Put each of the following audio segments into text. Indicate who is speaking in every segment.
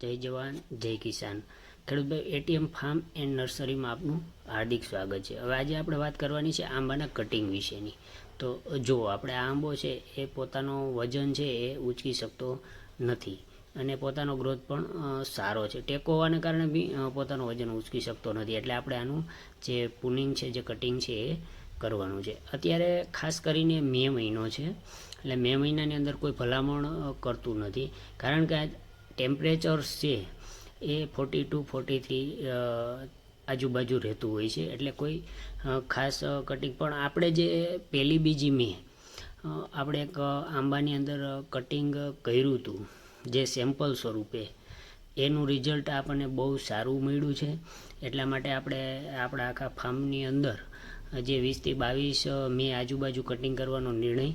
Speaker 1: જય જવાન જય કિસાન ખેડૂત ભાઈ એટીએમ ફાર્મ એન્ડ નર્સરીમાં આપનું હાર્દિક સ્વાગત છે। હવે આજે આપણે વાત કરવાની છે આંબાના કટિંગ વિશેની। તો જો આપણે આ આંબો છે એ પોતાનો વજન છે એ ઉંચકી શકતો નથી અને પોતાનો ગ્રોથ પણ સારો છે, ટેકો હોવાને કારણે બી પોતાનો વજન ઉંચકી શકતો નથી, એટલે આપણે આનું જે પુનિંગ છે, જે કટિંગ છે એ કરવાનું છે। અત્યારે ખાસ કરીને મે મહિનો છે, એટલે મે મહિનાની અંદર કોઈ ભલામણ કરતું નથી, કારણ કે ટેમ્પરેચર્સ છે એ 42 43 આજુબાજુ રહેતું હોય છે, એટલે કોઈ ખાસ કટિંગ પણ આપણે જે પહેલી બીજી મે આપણે એક આંબાની અંદર કટિંગ કર્યું હતું જે સેમ્પલ સ્વરૂપે, એનું રિઝલ્ટ આપણને બહુ સારું મળ્યું છે। એટલા માટે આપણે આપણા આખા ફાર્મની અંદર જે 20 થી 22 મે આજુબાજુ કટિંગ કરવાનો નિર્ણય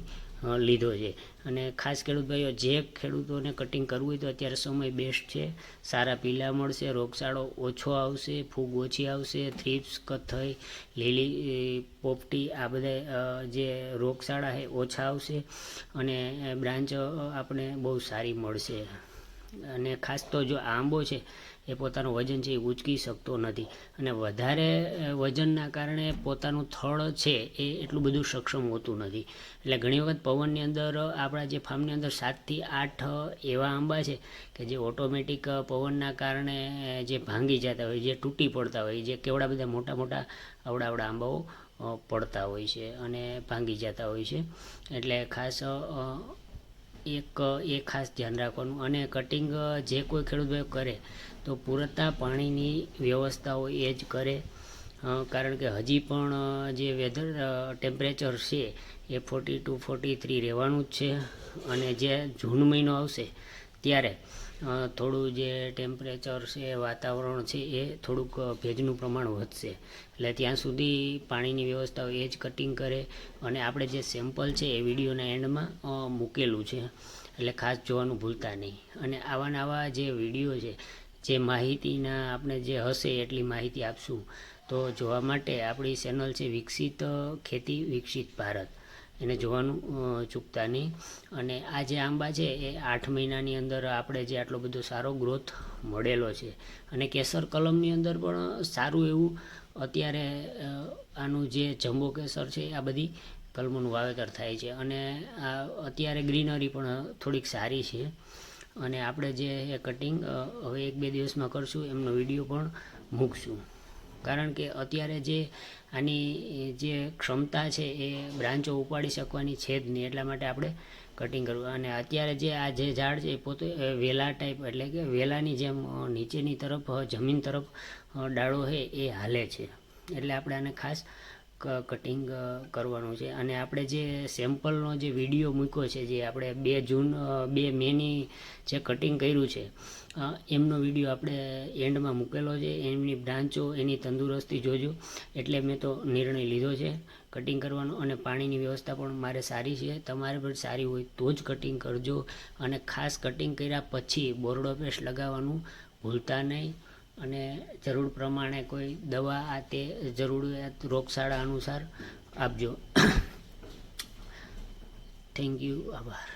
Speaker 1: લીધો છે। અને ખાસ ખેડૂત ભાઈઓ, જે ખેડૂતોને કટિંગ કરવું હોય તો અત્યારે સમય બેસ્ટ છે, સારા પીલા મળશે, રોગચાળો ઓછો આવશે, ફૂગ ઓછી આવશે, થ્રીપ્સ કથ્થઈ લીલી પોપટી આ બધા જે રોગચાળા છે ઓછા આવશે અને બ્રાન્ચ આપણે બહુ સારી મળશે। અને ખાસ તો જો આંબો છે એ પોતાનું વજન છે એ ઉંચકી શકતો નથી અને વધારે વજનના કારણે પોતાનું થડ છે એ એટલું બધું સક્ષમ હોતું નથી, એટલે ઘણી વખત પવનની અંદર આપણા જે ફાર્મની અંદર 7 થી 8 એવા આંબા છે કે જે ઓટોમેટિક પવનના કારણે જે ભાંગી જતા હોય, જે તૂટી પડતા હોય, જે કેવડા બધા મોટા મોટા આવડા આંબાઓ પડતા હોય છે અને ભાંગી જતા હોય છે, એટલે ખાસ એ ખાસ ધ્યાન રાખવાનું। અને કટિંગ જે કોઈ ખેડૂત ભાઈ કરે તો પૂરતા પાણીની વ્યવસ્થા હોય એ જ કરે, કારણ કે હજી પણ જે વેધર ટેમ્પરેચર છે એ 42 43 રહેવાનું જ છે અને જે જૂન મહિનો આવશે ત્યારે થોડું જે ટેમ્પરેચર છે, વાતાવરણ છે એ થોડુંક ભેજનું પ્રમાણ વધશે, એટલે ત્યાં સુધી પાણીની વ્યવસ્થા હોય એ જ કટિંગ કરે। અને આપણે જે સેમ્પલ છે એ વિડીયોના એન્ડમાં મૂકેલું છે, એટલે ખાસ જોવાનું ભૂલતા નહીં। અને આવા જે વિડીયો છે, જે માહિતીના આપણે જે હશે એટલી માહિતી આપશું, તો જોવા માટે આપણી ચેનલ છે વિકસિત ખેતી વિકસિત ભારત, એને જોવાનું ચૂકતા નહીં। અને આ જે આંબા છે એ 8 મહિનાની અંદર આપણે જે આટલો બધો સારો ગ્રોથ મળેલો છે અને કેસર કલમની અંદર પણ સારું એવું અત્યારે આનું જે જમ્બો કેસર છે આ બધી કલમોનું વાવેતર થાય છે અને અત્યારે ગ્રીનરી પણ થોડીક સારી છે। અને આપણે જે કટિંગ હવે 1-2 દિવસમાં કરશું, એમનો વિડીયો પણ મૂકશું, કારણ કે અત્યારે જે આની જે ક્ષમતા છે એ બ્રાન્ચો ઉપાડી શકવાની છે જ નહીં, એટલા માટે આપણે કટિંગ કરવું। અને અત્યારે જે આ જે ઝાડ છે એ પોતે વેલા ટાઈપ, એટલે કે વેલાની જેમ નીચેની તરફ જમીન તરફ ડાળો છે એ હાલે છે, એટલે આપણે આને ખાસ કટિંગ કરવાનું છે। અને આપણે જે સેમ્પલનો જે વિડીયો મૂક્યો છે, જે આપણે 2 મેની જે કટિંગ કર્યું છે એમનો વિડીયો આપણે એન્ડમાં મૂકેલો છે, એમની બ્રાન્ચો એની તંદુરસ્તી જોજો, એટલે મેં તો નિર્ણય લીધો છે કટિંગ કરવાનો। અને પાણીની વ્યવસ્થા પણ મારે સારી છે, તમારે પણ સારી હોય તો જ કટિંગ કરજો। અને ખાસ કટિંગ કર્યા પછી બોરડો પેસ્ટ લગાવવાનું ભૂલતા નહીં, અને જરૂર પ્રમાણે કોઈ દવા આ તે જરૂરિયાત રોગચાળા અનુસાર આપજો। થેન્ક યુ, આભાર।